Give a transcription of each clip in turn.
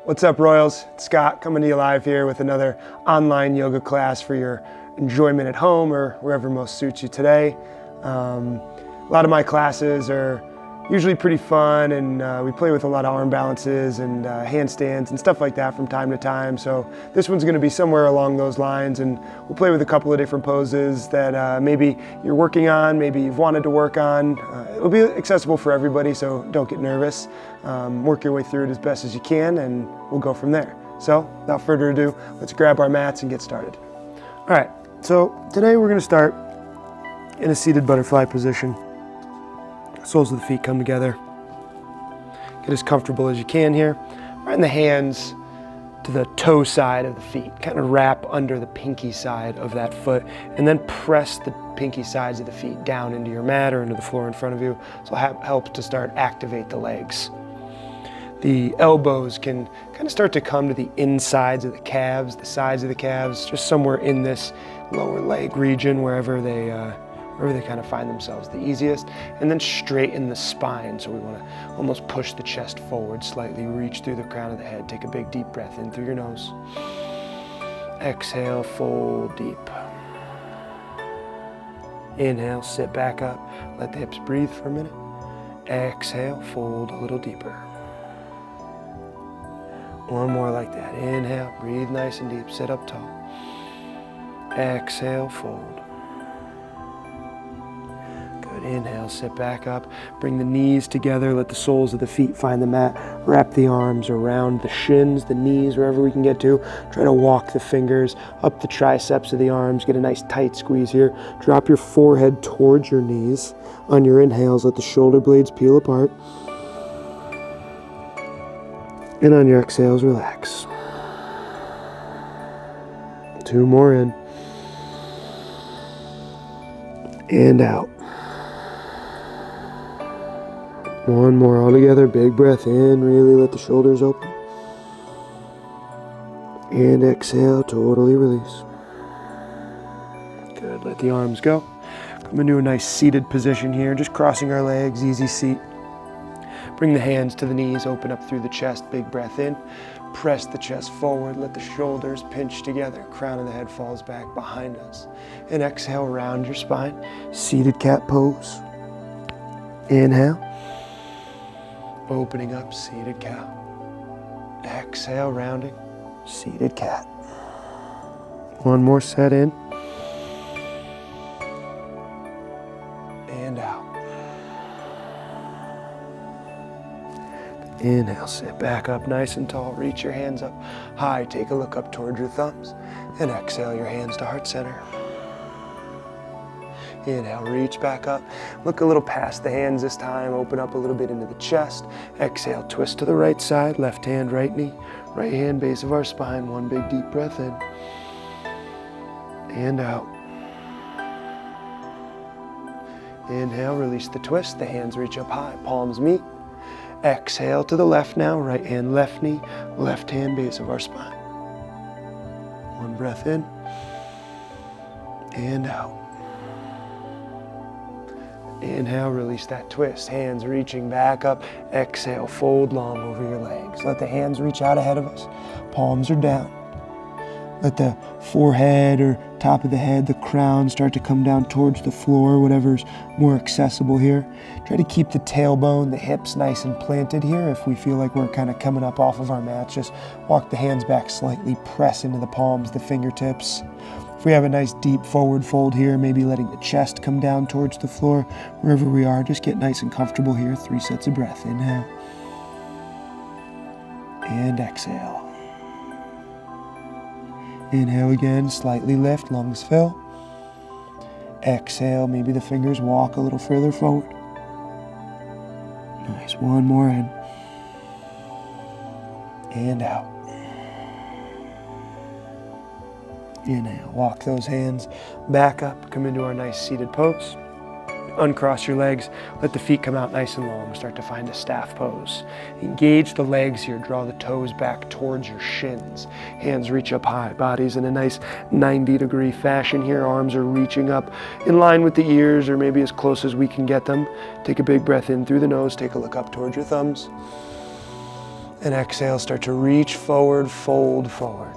What's up, Royals? It's Scott coming to you live here with another online yoga class for your enjoyment at home or wherever most suits you today. A lot of my classes are usually pretty fun, and we play with a lot of arm balances and handstands and stuff like that from time to time. So this one's going to be somewhere along those lines, and we'll play with a couple of different poses that maybe you're working on, maybe you've wanted to work on. It'll be accessible for everybody, so don't get nervous. Work your way through it as best as you can, and we'll go from there. So without further ado, let's grab our mats and get started. All right, so today we're going to start in a seated butterfly position. Soles of the feet come together. Get as comfortable as you can here. Bring the hands to the toe side of the feet. Kind of wrap under the pinky side of that foot, and then press the pinky sides of the feet down into your mat or into the floor in front of you. So it helps to start activate the legs. The elbows can kind of start to come to the insides of the calves, the sides of the calves, just somewhere in this lower leg region, wherever they kind of find themselves the easiest, and then straighten the spine. So we want to almost push the chest forward slightly, reach through the crown of the head, take a big deep breath in through your nose. Exhale, fold deep. Inhale, sit back up, let the hips breathe for a minute. Exhale, fold a little deeper. One more like that. Inhale, breathe nice and deep, sit up tall. Exhale, fold. Inhale, sit back up, bring the knees together, let the soles of the feet find the mat, wrap the arms around the shins, the knees, wherever we can get to. Try to walk the fingers up the triceps of the arms, get a nice tight squeeze here. Drop your forehead towards your knees. On your inhales, let the shoulder blades peel apart. And on your exhales, relax. 2 more in. And out. 1 more all together. Big breath in, really let the shoulders open. And exhale, totally release. Good, let the arms go. Come into a nice seated position here, just crossing our legs, easy seat. Bring the hands to the knees, open up through the chest, big breath in. Press the chest forward, let the shoulders pinch together, crown of the head falls back behind us. And exhale, round your spine, seated cat pose. Inhale. Opening up, seated cow. Exhale, rounding, seated cat. 1 more set in. And out. Inhale, sit back up nice and tall. Reach your hands up high. Take a look up towards your thumbs. And exhale your hands to heart center. Inhale, reach back up. Look a little past the hands this time. Open up a little bit into the chest. Exhale, twist to the right side. Left hand, right knee. Right hand, base of our spine. 1 big deep breath in. And out. Inhale, release the twist. The hands reach up high. Palms meet. Exhale to the left now. Right hand, left knee. Left hand, base of our spine. 1 breath in. And out. Inhale, release that twist. Hands reaching back up. Exhale, fold long over your legs. Let the hands reach out ahead of us. Palms are down. Let the forehead or top of the head, the crown, start to come down towards the floor, whatever's more accessible here. Try to keep the tailbone, the hips nice and planted here. If we feel like we're kind of coming up off of our mats, just walk the hands back slightly, press into the palms, the fingertips. If we have a nice deep forward fold here, maybe letting the chest come down towards the floor, wherever we are, just get nice and comfortable here. 3 sets of breath. Inhale. And exhale. Inhale again, slightly lift, lungs fill. Exhale, maybe the fingers walk a little further forward. Nice, 1 more in. And out. Inhale, walk those hands back up, come into our nice seated pose. Uncross your legs, let the feet come out nice and long. Start to find a staff pose. Engage the legs here, draw the toes back towards your shins. Hands reach up high, body's in a nice 90-degree fashion here. Arms are reaching up in line with the ears or maybe as close as we can get them. Take a big breath in through the nose, take a look up towards your thumbs. And exhale, start to reach forward, fold forward.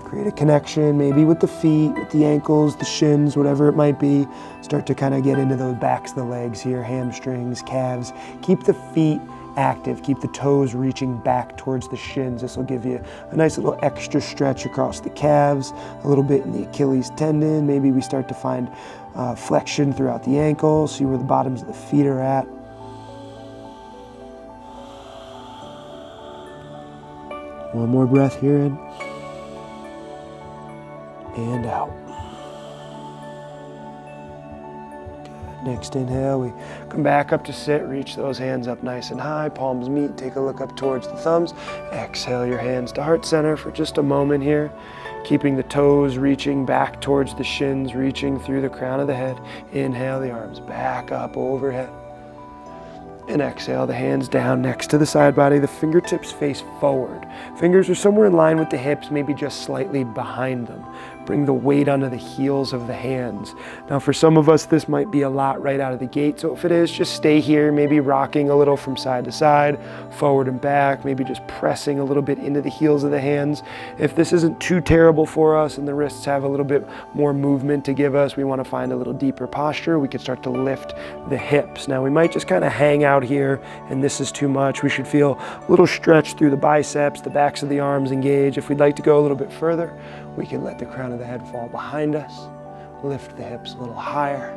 Create a connection, maybe with the feet, with the ankles, the shins, whatever it might be. Start to kind of get into those backs of the legs here, hamstrings, calves. Keep the feet active, keep the toes reaching back towards the shins. This will give you a nice little extra stretch across the calves, a little bit in the Achilles tendon. Maybe we start to find flexion throughout the ankles, see where the bottoms of the feet are at. One more breath here in and out. Good. Next inhale, we come back up to sit, reach those hands up nice and high, palms meet, take a look up towards the thumbs. Exhale your hands to heart center for just a moment here, keeping the toes reaching back towards the shins, reaching through the crown of the head. Inhale the arms back up overhead. And exhale the hands down next to the side body, the fingertips face forward. Fingers are somewhere in line with the hips, maybe just slightly behind them. Bring the weight onto the heels of the hands. Now for some of us, this might be a lot right out of the gate. So if it is, just stay here, maybe rocking a little from side to side, forward and back, maybe just pressing a little bit into the heels of the hands. If this isn't too terrible for us and the wrists have a little bit more movement to give us, we want to find a little deeper posture, we could start to lift the hips. Now we might just kind of hang out here and this is too much. We should feel a little stretch through the biceps, the backs of the arms engage. If we'd like to go a little bit further, we can let the crown of the head fall behind us, lift the hips a little higher,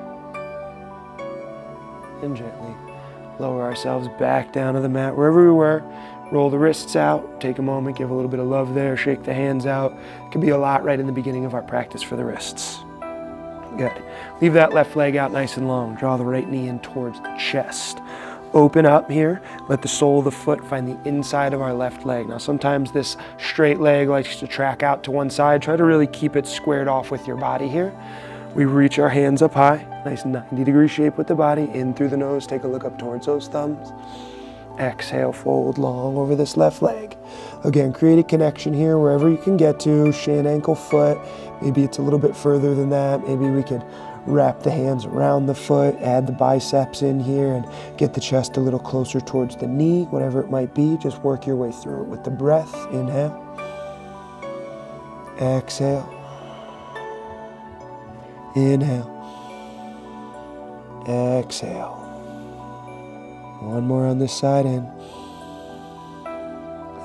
and gently lower ourselves back down to the mat wherever we were. Roll the wrists out, take a moment, give a little bit of love there, shake the hands out. It can be a lot right in the beginning of our practice for the wrists. Good. Leave that left leg out nice and long. Draw the right knee in towards the chest. Open up here, let the sole of the foot find the inside of our left leg. Now sometimes this straight leg likes to track out to one side. Try to really keep it squared off with your body here. We reach our hands up high, nice 90-degree shape with the body, in through the nose, take a look up towards those thumbs. Exhale, fold long over this left leg. Again, create a connection here wherever you can get to, shin, ankle, foot. Maybe it's a little bit further than that. Maybe we could wrap the hands around the foot, add the biceps in here and get the chest a little closer towards the knee, whatever it might be. Just work your way through it with the breath. Inhale. Exhale. Inhale. Exhale. One more on this side, in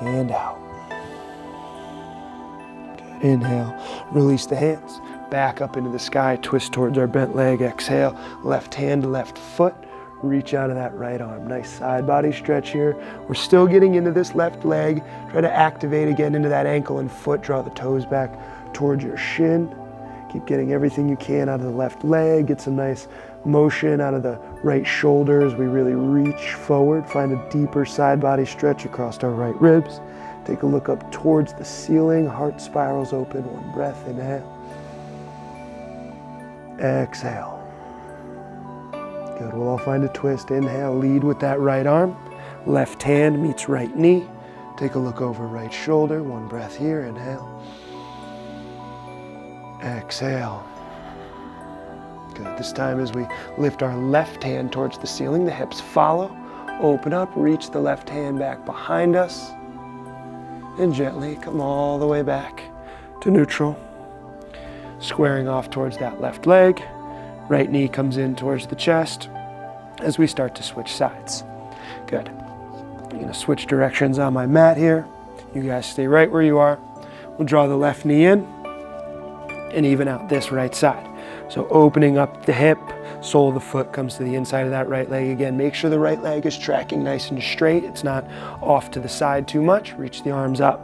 and out. Good. Inhale. Release the hands. Back up into the sky, twist towards our bent leg. Exhale, left hand, left foot. Reach out of that right arm. Nice side body stretch here. We're still getting into this left leg. Try to activate again into that ankle and foot. Draw the toes back towards your shin. Keep getting everything you can out of the left leg. Get some nice motion out of the right shoulder as we really reach forward. Find a deeper side body stretch across our right ribs. Take a look up towards the ceiling. Heart spirals open. One breath, inhale. Exhale. Good, we'll all find a twist. Inhale, lead with that right arm. Left hand meets right knee. Take a look over right shoulder. One breath here, inhale. Exhale. Good, this time as we lift our left hand towards the ceiling, the hips follow. Open up, reach the left hand back behind us. And gently come all the way back to neutral. Squaring off towards that left leg. Right knee comes in towards the chest as we start to switch sides. Good. I'm going to switch directions on my mat here. You guys stay right where you are. We'll draw the left knee in and even out this right side. So opening up the hip, sole of the foot comes to the inside of that right leg again. Make sure the right leg is tracking nice and straight. It's not off to the side too much. Reach the arms up.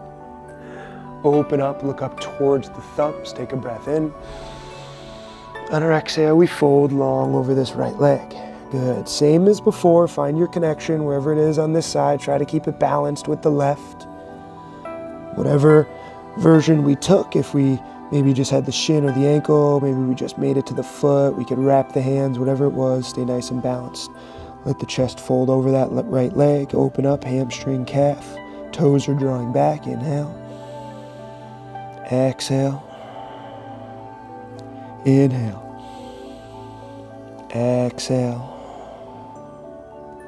Open up, look up towards the thumbs. Take a breath in. On our exhale, we fold long over this right leg. Good. Same as before. Find your connection wherever it is on this side. Try to keep it balanced with the left. Whatever version we took, if we maybe just had the shin or the ankle, maybe we just made it to the foot, we could wrap the hands, whatever it was, stay nice and balanced. Let the chest fold over that right leg. Open up, hamstring, calf. Toes are drawing back. Inhale. Exhale. Inhale. Exhale.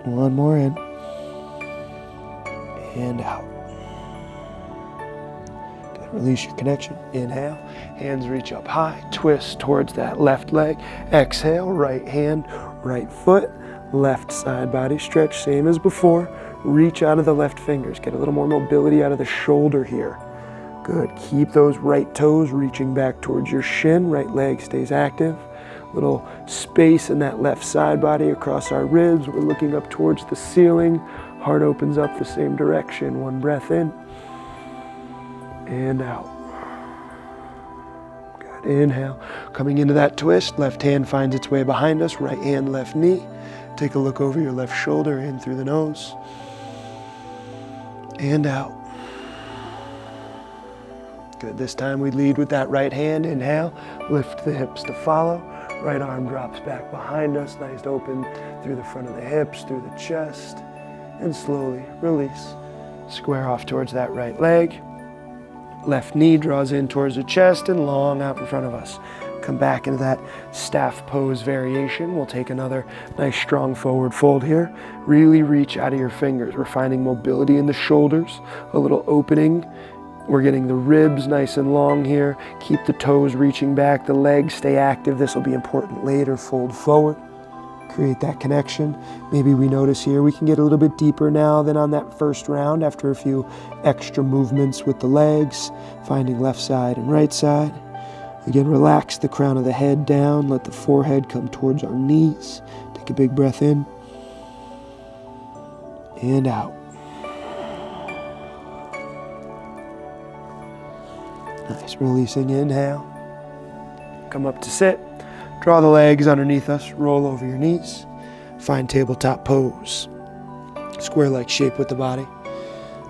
One more in. And out. Release your connection. Inhale, hands reach up high, twist towards that left leg. Exhale, right hand, right foot, left side body stretch, same as before. Reach out of the left fingers, get a little more mobility out of the shoulder here. Good, keep those right toes reaching back towards your shin, right leg stays active. Little space in that left side body across our ribs. We're looking up towards the ceiling. Heart opens up the same direction. One breath in and out. Good, inhale. Coming into that twist, left hand finds its way behind us, right hand, left knee. Take a look over your left shoulder, in through the nose and out. Good, this time we lead with that right hand. Inhale, lift the hips to follow. Right arm drops back behind us, nice open through the front of the hips, through the chest, and slowly release. Square off towards that right leg. Left knee draws in towards the chest and long out in front of us. Come back into that staff pose variation. We'll take another nice strong forward fold here. Really reach out of your fingers. We're finding mobility in the shoulders, a little opening. We're getting the ribs nice and long here. Keep the toes reaching back, the legs stay active. This will be important later. Fold forward, create that connection. Maybe we notice here we can get a little bit deeper now than on that first round after a few extra movements with the legs, finding left side and right side. Again, relax the crown of the head down, let the forehead come towards our knees. Take a big breath in and out. Nice, releasing, inhale. Come up to sit. Draw the legs underneath us, roll over your knees. Find tabletop pose. Square-like shape with the body.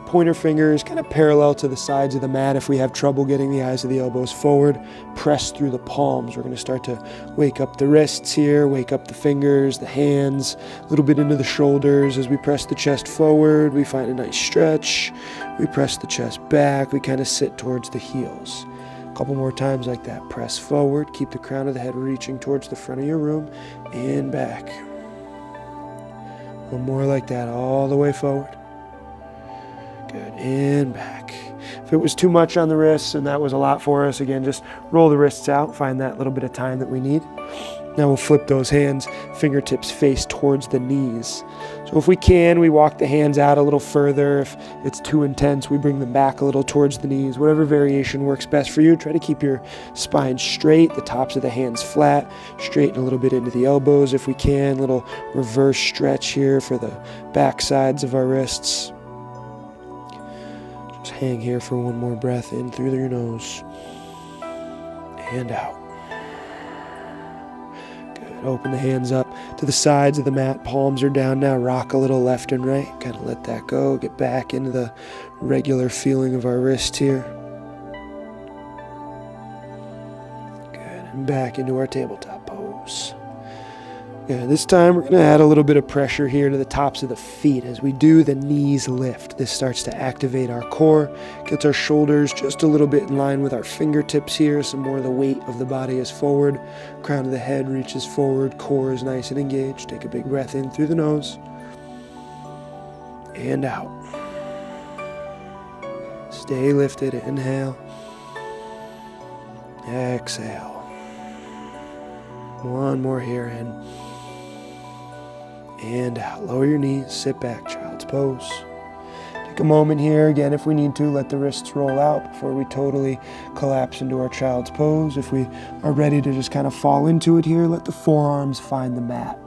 Pointer fingers kind of parallel to the sides of the mat. If we have trouble getting the eyes of the elbows forward, press through the palms. We're going to start to wake up the wrists here, wake up the fingers, the hands, a little bit into the shoulders. As we press the chest forward, we find a nice stretch. We press the chest back. We kind of sit towards the heels. A couple more times like that. Press forward. Keep the crown of the head reaching towards the front of your room and back. One more like that, all the way forward. Good, and back. If it was too much on the wrists and that was a lot for us, again, just roll the wrists out, find that little bit of time that we need. Now we'll flip those hands, fingertips face towards the knees. So if we can, we walk the hands out a little further. If it's too intense, we bring them back a little towards the knees. Whatever variation works best for you. Try to keep your spine straight, the tops of the hands flat, straighten a little bit into the elbows if we can. Little reverse stretch here for the back sides of our wrists. Just hang here for one more breath in through your nose and out. Open the hands up to the sides of the mat. Palms are down now. Rock a little left and right. Kind of let that go. Get back into the regular feeling of our wrist here. Good. And back into our tabletop pose. Good. This time we're going to add a little bit of pressure here to the tops of the feet. As we do, the knees lift. This starts to activate our core. Gets our shoulders just a little bit in line with our fingertips here. Some more of the weight of the body is forward. Crown of the head reaches forward. Core is nice and engaged. Take a big breath in through the nose. And out. Stay lifted. Inhale. Exhale. One more here in. And out. Lower your knees, sit back, child's pose. Take a moment here. Again, if we need to, let the wrists roll out before we totally collapse into our child's pose. If we are ready to just kind of fall into it here, let the forearms find the mat.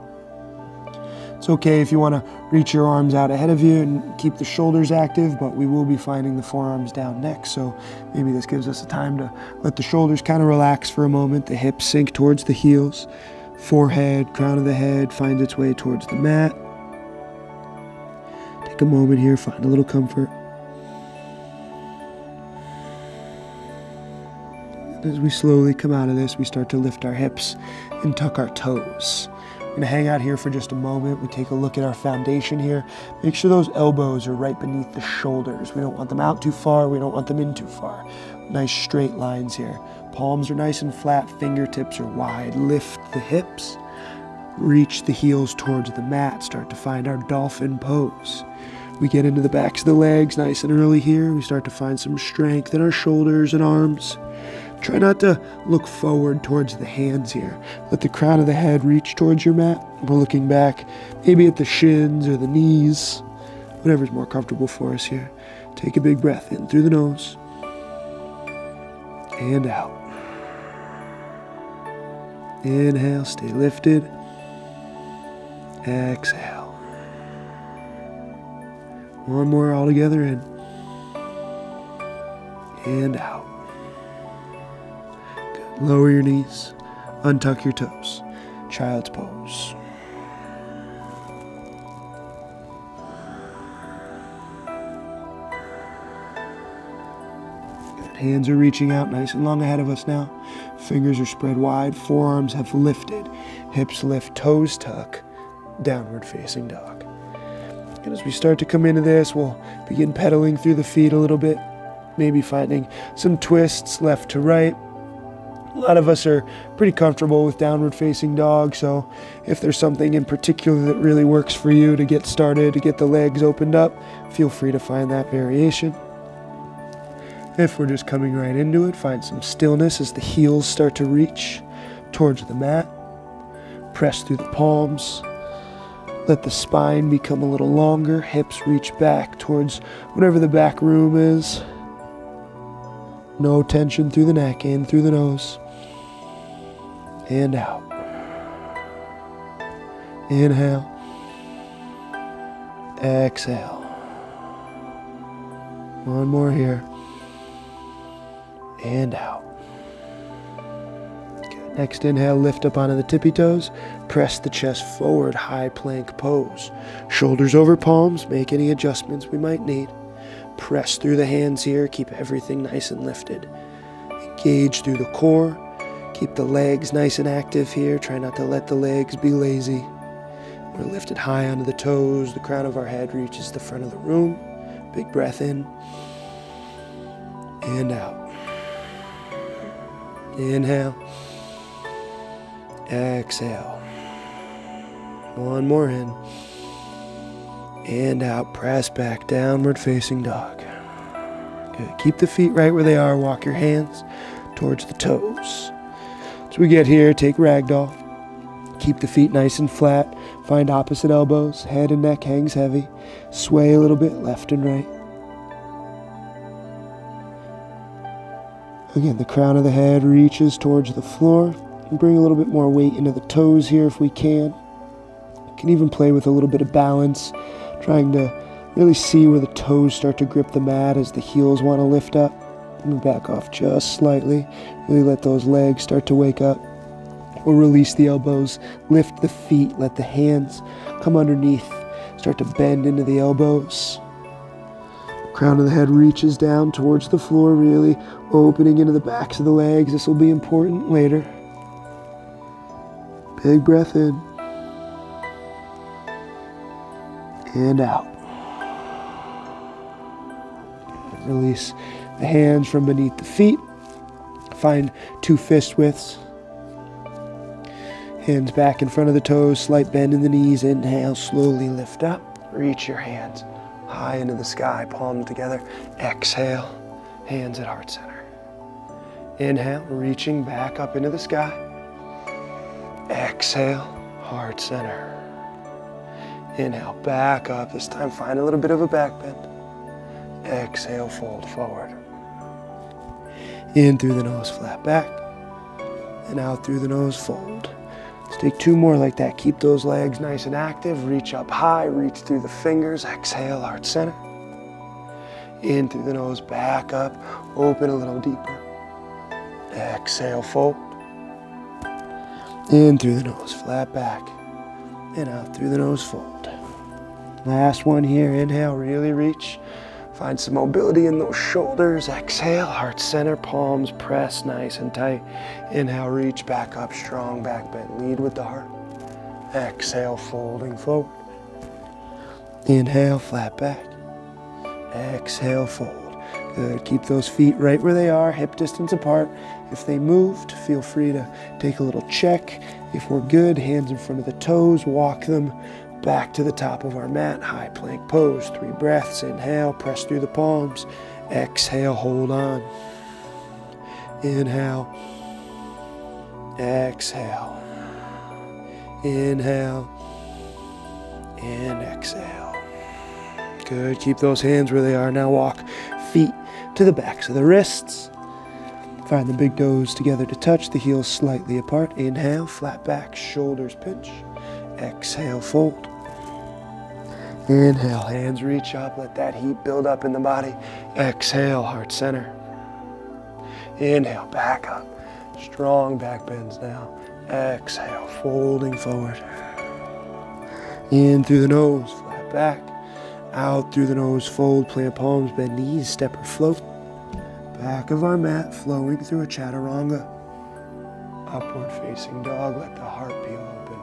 It's okay if you want to reach your arms out ahead of you and keep the shoulders active, but we will be finding the forearms down next. So maybe this gives us a time to let the shoulders kind of relax for a moment, the hips sink towards the heels. Forehead, crown of the head finds its way towards the mat. Take a moment here, find a little comfort. And as we slowly come out of this, we start to lift our hips and tuck our toes. We're going to hang out here for just a moment. We take a look at our foundation here. Make sure those elbows are right beneath the shoulders. We don't want them out too far. We don't want them in too far. Nice straight lines here. Palms are nice and flat, fingertips are wide. Lift the hips, reach the heels towards the mat, start to find our dolphin pose. We get into the backs of the legs nice and early here. We start to find some strength in our shoulders and arms. Try not to look forward towards the hands here. Let the crown of the head reach towards your mat. We're looking back, maybe at the shins or the knees, whatever's more comfortable for us here. Take a big breath in through the nose and out. Inhale, stay lifted. Exhale. One more all together in and out. Good. Lower your knees, untuck your toes. Child's pose. Good. Hands are reaching out nice and long ahead of us now. Fingers are spread wide, forearms have lifted, hips lift, toes tuck, downward facing dog. And as we start to come into this, we'll begin pedaling through the feet a little bit, maybe finding some twists left to right. A lot of us are pretty comfortable with downward facing dog, so if there's something in particular that really works for you to get started, to get the legs opened up, feel free to find that variation. If we're just coming right into it, find some stillness as the heels start to reach towards the mat. Press through the palms. Let the spine become a little longer. Hips reach back towards whatever the back room is. No tension through the neck, in through the nose. And out. Inhale. Exhale. One more here. And out. Good. Next inhale, lift up onto the tippy toes. Press the chest forward, high plank pose. Shoulders over palms, make any adjustments we might need. Press through the hands here, keep everything nice and lifted. Engage through the core. Keep the legs nice and active here. Try not to let the legs be lazy. We're lifted high onto the toes. The crown of our head reaches the front of the room. Big breath in. And out. Inhale. Exhale. One more in. And out. Press back. Downward facing dog. Good. Keep the feet right where they are. Walk your hands towards the toes. As we get here, take ragdoll. Keep the feet nice and flat. Find opposite elbows. Head and neck hangs heavy. Sway a little bit left and right. Again, the crown of the head reaches towards the floor. And bring a little bit more weight into the toes here if we can. You can even play with a little bit of balance, trying to really see where the toes start to grip the mat as the heels want to lift up. Move back off just slightly. Really let those legs start to wake up. Or release the elbows, lift the feet, let the hands come underneath. Start to bend into the elbows. Crown of the head reaches down towards the floor, really opening into the backs of the legs. This will be important later. Big breath in. And out. Release the hands from beneath the feet. Find 2 fist widths. Hands back in front of the toes, slight bend in the knees. Inhale, slowly lift up. Reach your hands high into the sky, palms together. Exhale, hands at heart center. Inhale, reaching back up into the sky. Exhale, heart center. Inhale, back up. This time find a little bit of a back bend. Exhale, fold forward. In through the nose, flat back. And out through the nose, fold. Let's take 2 more like that. Keep those legs nice and active. Reach up high, reach through the fingers. Exhale, heart center. In through the nose, back up. Open a little deeper. Exhale, fold. In through the nose, flat back. And out through the nose, fold. Last one here. Inhale, really reach. Find some mobility in those shoulders. Exhale, heart center, palms press nice and tight. Inhale, reach back up, strong back bend. Lead with the heart. Exhale, folding forward. Inhale, flat back. Exhale, fold. Good. Keep those feet right where they are, hip distance apart. If they moved, feel free to take a little check. If we're good, hands in front of the toes, walk them back to the top of our mat, high plank pose, 3 breaths, inhale, press through the palms, exhale, hold on, inhale, exhale, inhale, and exhale. Good, keep those hands where they are. Now walk feet to the backs of the wrists. Find the big toes together to touch, the heels slightly apart. Inhale, flat back, shoulders pinch. Exhale, fold. Inhale, hands reach up, let that heat build up in the body. Exhale, heart center. Inhale, back up. Strong back bends now. Exhale, folding forward. In through the nose, flat back. Out through the nose, fold, plant palms, bend knees, step or float. Back of our mat, flowing through a chaturanga. Upward facing dog, let the heart be open.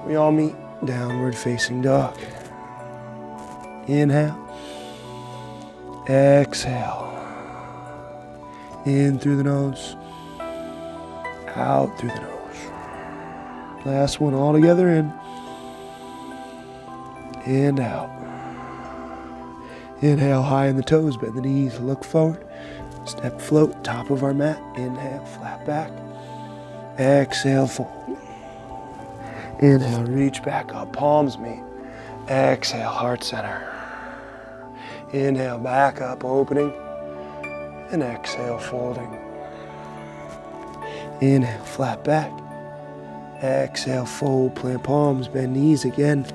We all meet, downward facing dog. Inhale. Exhale. In through the nose. Out through the nose. Last one all together in. And out. Inhale, high in the toes, bend the knees, look forward. Step, float, top of our mat. Inhale, flat back. Exhale, fold. Inhale, reach back up, palms meet. Exhale, heart center. Inhale, back up, opening. And exhale, folding. Inhale, flat back. Exhale, fold, plant palms, bend knees again.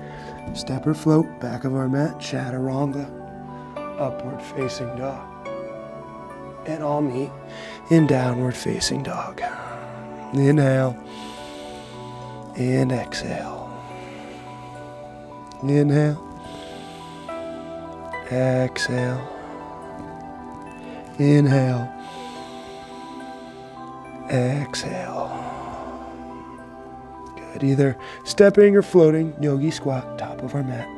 Step or float, back of our mat, chaturanga. Upward facing dog. And all meet in downward facing dog. Inhale and exhale. Inhale, exhale, inhale, exhale. Good, either stepping or floating, yogi squat, top of our mat.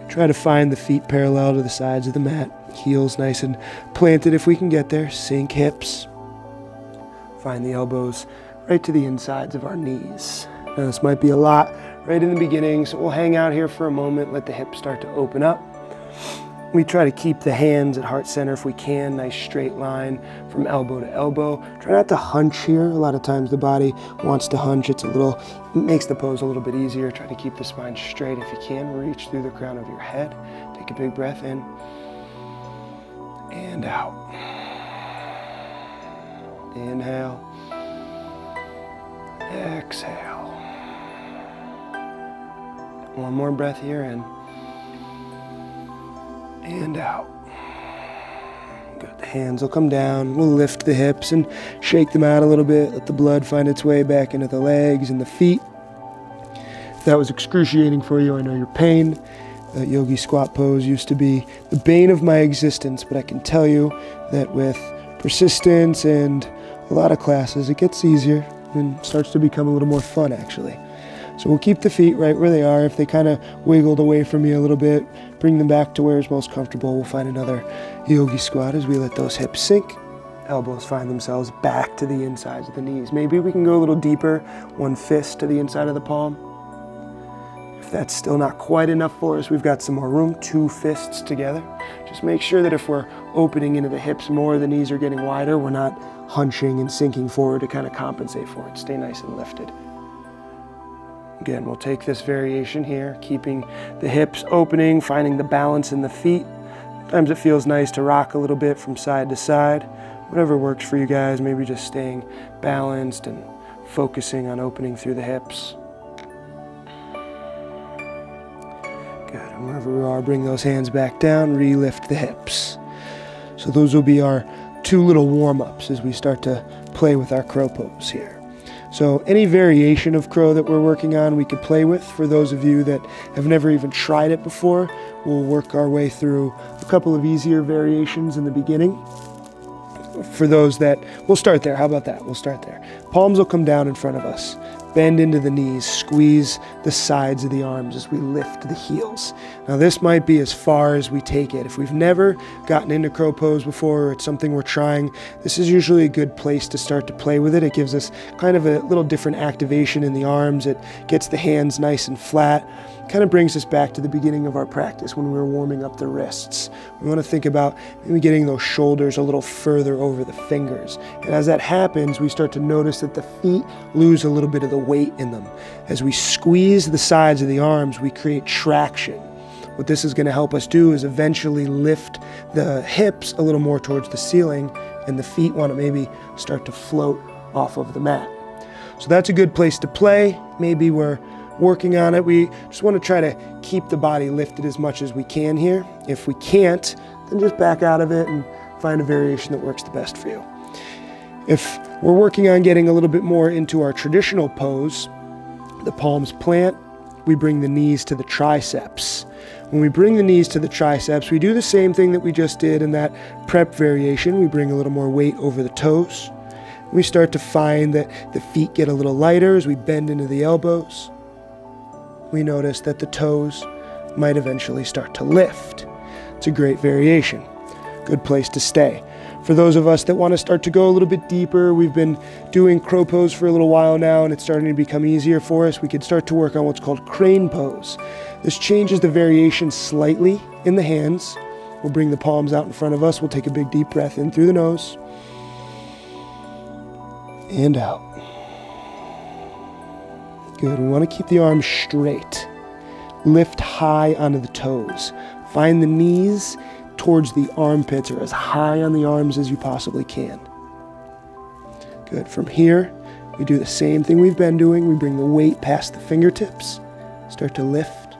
Try to find the feet parallel to the sides of the mat. Heels nice and planted if we can get there. Sink hips. Find the elbows right to the insides of our knees. Now this might be a lot right in the beginning, so we'll hang out here for a moment, let the hips start to open up. We try to keep the hands at heart center if we can, nice straight line from elbow to elbow. Try not to hunch here. A lot of times the body wants to hunch. It makes the pose a little bit easier. Try to keep the spine straight if you can. Reach through the crown of your head. Take a big breath in and out. Inhale, exhale. One more breath here in and out. Good, the hands will come down. We'll lift the hips and shake them out a little bit. Let the blood find its way back into the legs and the feet. If that was excruciating for you, I know your pain. That yogi squat pose used to be the bane of my existence, but I can tell you that with persistence and a lot of classes, it gets easier and starts to become a little more fun, actually. So we'll keep the feet right where they are. If they kind of wiggled away from you a little bit, bring them back to where it's most comfortable. We'll find another yogi squat as we let those hips sink. Elbows find themselves back to the insides of the knees. Maybe we can go a little deeper, one fist to the inside of the palm. If that's still not quite enough for us, we've got some more room, 2 fists together. Just make sure that if we're opening into the hips more, the knees are getting wider, we're not hunching and sinking forward to kind of compensate for it. Stay nice and lifted. Again, we'll take this variation here, keeping the hips opening, finding the balance in the feet. Sometimes it feels nice to rock a little bit from side to side. Whatever works for you guys, maybe just staying balanced and focusing on opening through the hips. Good, and wherever we are, bring those hands back down, re-lift the hips. So those will be our 2 little warm-ups as we start to play with our crow pose here. So any variation of crow that we're working on, we could play with. For those of you that have never even tried it before, we'll work our way through a couple of easier variations in the beginning. For those that, we'll start there. How about that? We'll start there. Palms will come down in front of us. bend into the knees, squeeze the sides of the arms as we lift the heels. Now this might be as far as we take it. If we've never gotten into crow pose before, or it's something we're trying, this is usually a good place to start to play with it. It gives us kind of a little different activation in the arms. It gets the hands nice and flat. Kind of brings us back to the beginning of our practice when we were warming up the wrists. We want to think about maybe getting those shoulders a little further over the fingers. And as that happens, we start to notice that the feet lose a little bit of the weight in them. As we squeeze the sides of the arms, we create traction. What this is going to help us do is eventually lift the hips a little more towards the ceiling, and the feet want to maybe start to float off of the mat. So that's a good place to play. Maybe we're working on it. We just want to try to keep the body lifted as much as we can here. If we can't, then just back out of it and find a variation that works the best for you. If we're working on getting a little bit more into our traditional pose, the palms plant, we bring the knees to the triceps. When we bring the knees to the triceps, we do the same thing that we just did in that prep variation. We bring a little more weight over the toes. We start to find that the feet get a little lighter as we bend into the elbows. We notice that the toes might eventually start to lift. It's a great variation. Good place to stay. For those of us that want to start to go a little bit deeper, we've been doing crow pose for a little while now and it's starting to become easier for us. We could start to work on what's called crane pose. This changes the variation slightly in the hands. We'll bring the palms out in front of us. We'll take a big deep breath in through the nose and out. Good. We want to keep the arms straight. Lift high onto the toes. Find the knees towards the armpits, or as high on the arms as you possibly can. Good. From here, we do the same thing we've been doing. We bring the weight past the fingertips. Start to lift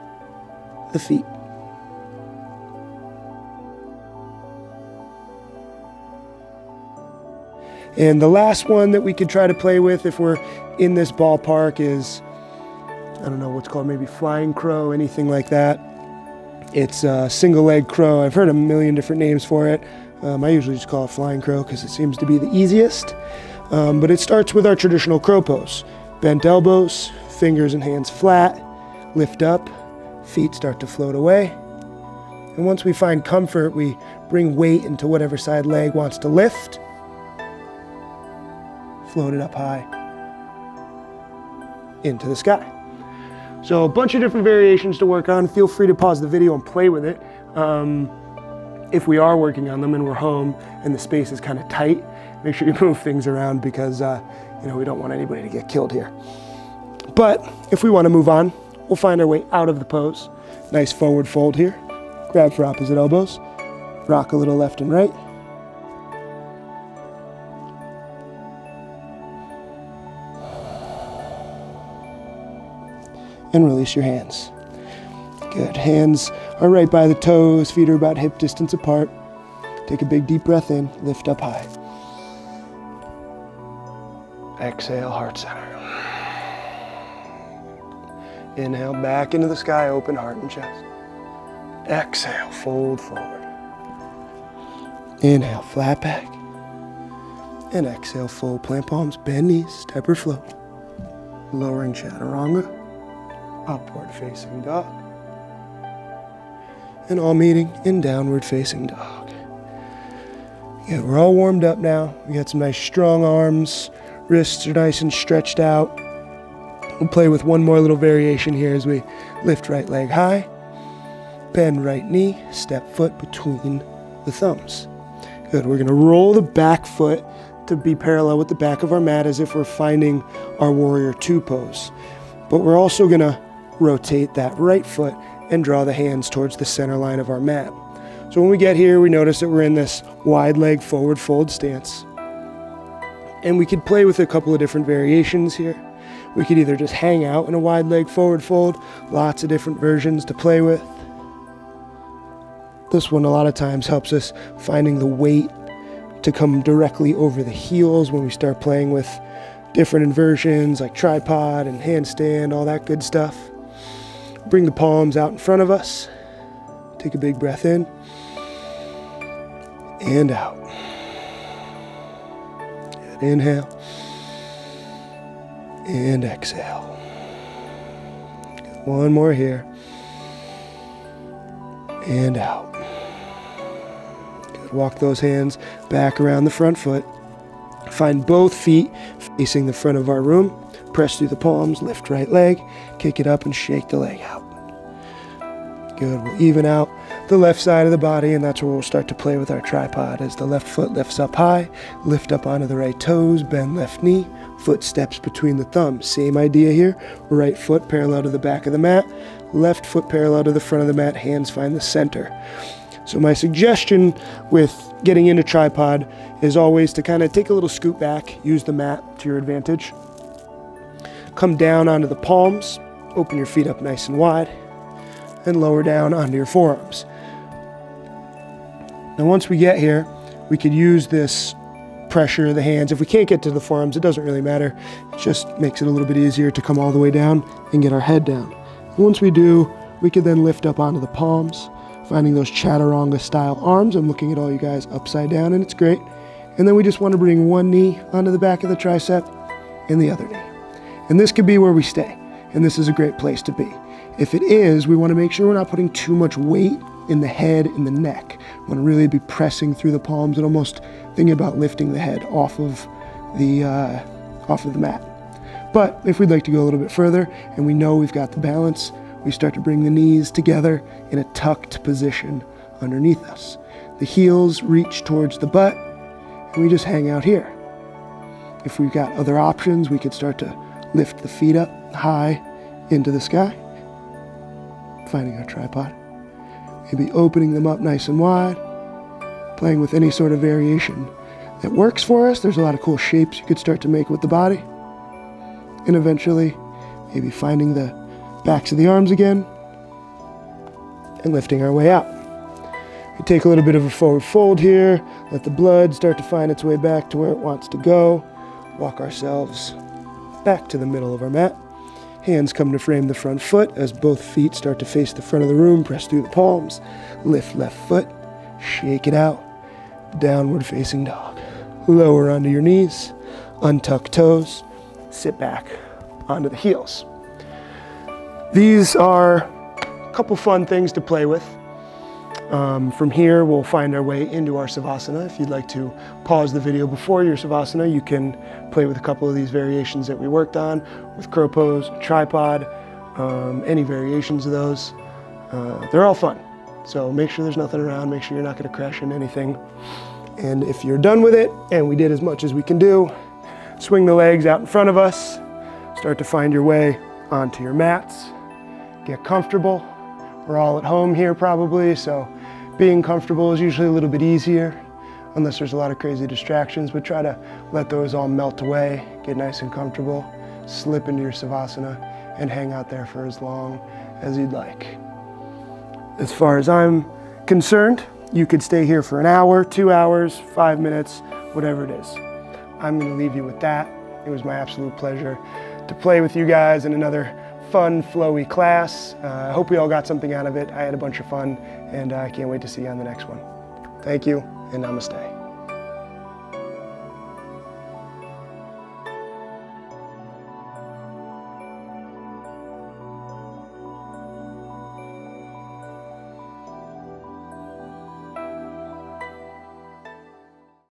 the feet. And the last one that we could try to play with if we're in this ballpark is, I don't know what's called, maybe flying crow, anything like that. It's a single leg crow. I've heard a million different names for it. I usually just call it flying crow because it seems to be the easiest. But it starts with our traditional crow pose. Bent elbows, fingers and hands flat, lift up, feet start to float away. And once we find comfort, we bring weight into whatever side leg wants to lift. Float it up high into the sky. So a bunch of different variations to work on. Feel free to pause the video and play with it. If we are working on them and we're home and the space is kind of tight, make sure you move things around because we don't want anybody to get killed here. But if we want to move on, we'll find our way out of the pose. Nice forward fold here. Grab for opposite elbows. Rock a little left and right. And release your hands. Good. Hands are right by the toes, feet are about hip distance apart. Take a big deep breath in, lift up high. Exhale, heart center. Inhale, back into the sky, open heart and chest. Exhale, fold forward. Inhale, flat back. And exhale, fold, plant palms, bend knees, step or float. Lowering chaturanga. Upward facing dog. And all meeting in downward facing dog. Yeah, we're all warmed up now. We got some nice strong arms. Wrists are nice and stretched out. We'll play with one more little variation here as we lift right leg high. Bend right knee, step foot between the thumbs. Good, we're gonna roll the back foot to be parallel with the back of our mat as if we're finding our warrior two pose. But we're also gonna rotate that right foot and draw the hands towards the center line of our mat. So when we get here, we notice that we're in this wide leg forward fold stance. And we could play with a couple of different variations here. We could either just hang out in a wide leg forward fold, lots of different versions to play with. This one a lot of times helps us finding the weight to come directly over the heels when we start playing with different inversions like tripod and handstand, all that good stuff. Bring the palms out in front of us. Take a big breath in and out. Good. Inhale and exhale. One more here. And out. Good. Walk those hands back around the front foot. Find both feet facing the front of our room. Press through the palms, lift right leg, kick it up and shake the leg out. Good. We'll even out the left side of the body, and that's where we'll start to play with our tripod. As the left foot lifts up high, lift up onto the right toes, bend left knee, foot steps between the thumbs. Same idea here. Right foot parallel to the back of the mat, left foot parallel to the front of the mat, hands find the center. So my suggestion with getting into tripod is always to kind of take a little scoot back, use the mat to your advantage. Come down onto the palms, open your feet up nice and wide, and lower down onto your forearms. Now once we get here, we could use this pressure of the hands. If we can't get to the forearms, it doesn't really matter. It just makes it a little bit easier to come all the way down and get our head down. And once we do, we could then lift up onto the palms, finding those chaturanga style arms. I'm looking at all you guys upside down, and it's great. And then we just want to bring one knee onto the back of the tricep and the other knee. And this could be where we stay, and this is a great place to be. If it is, we want to make sure we're not putting too much weight in the head and the neck. We want to really be pressing through the palms and almost thinking about lifting the head off of the mat. But if we'd like to go a little bit further and we know we've got the balance, we start to bring the knees together in a tucked position underneath us. The heels reach towards the butt, and we just hang out here. If we've got other options, we could start to lift the feet up high into the sky, finding our tripod. Maybe opening them up nice and wide, playing with any sort of variation that works for us. There's a lot of cool shapes you could start to make with the body. And eventually, maybe finding the backs of the arms again and lifting our way out. We take a little bit of a forward fold here, let the blood start to find its way back to where it wants to go. Walk ourselves back to the middle of our mat. Hands come to frame the front foot as both feet start to face the front of the room. Press through the palms. Lift left foot. Shake it out. Downward facing dog. Lower onto your knees. Untuck toes. Sit back onto the heels. These are a couple fun things to play with. From here, we'll find our way into our Savasana. If you'd like to pause the video before your Savasana, you can play with a couple of these variations that we worked on with crow pose, tripod, any variations of those. They're all fun. So make sure there's nothing around, make sure you're not gonna crash into anything. And if you're done with it, and we did as much as we can do, swing the legs out in front of us, start to find your way onto your mats, get comfortable. We're all at home here probably, so being comfortable is usually a little bit easier, unless there's a lot of crazy distractions, but try to let those all melt away, get nice and comfortable, slip into your Savasana, and hang out there for as long as you'd like. As far as I'm concerned, you could stay here for an hour, 2 hours, 5 minutes, whatever it is. I'm gonna leave you with that. It was my absolute pleasure to play with you guys in another fun, flowy class. I hope we all got something out of it. I had a bunch of fun, and I can't wait to see you on the next one. Thank you, and namaste.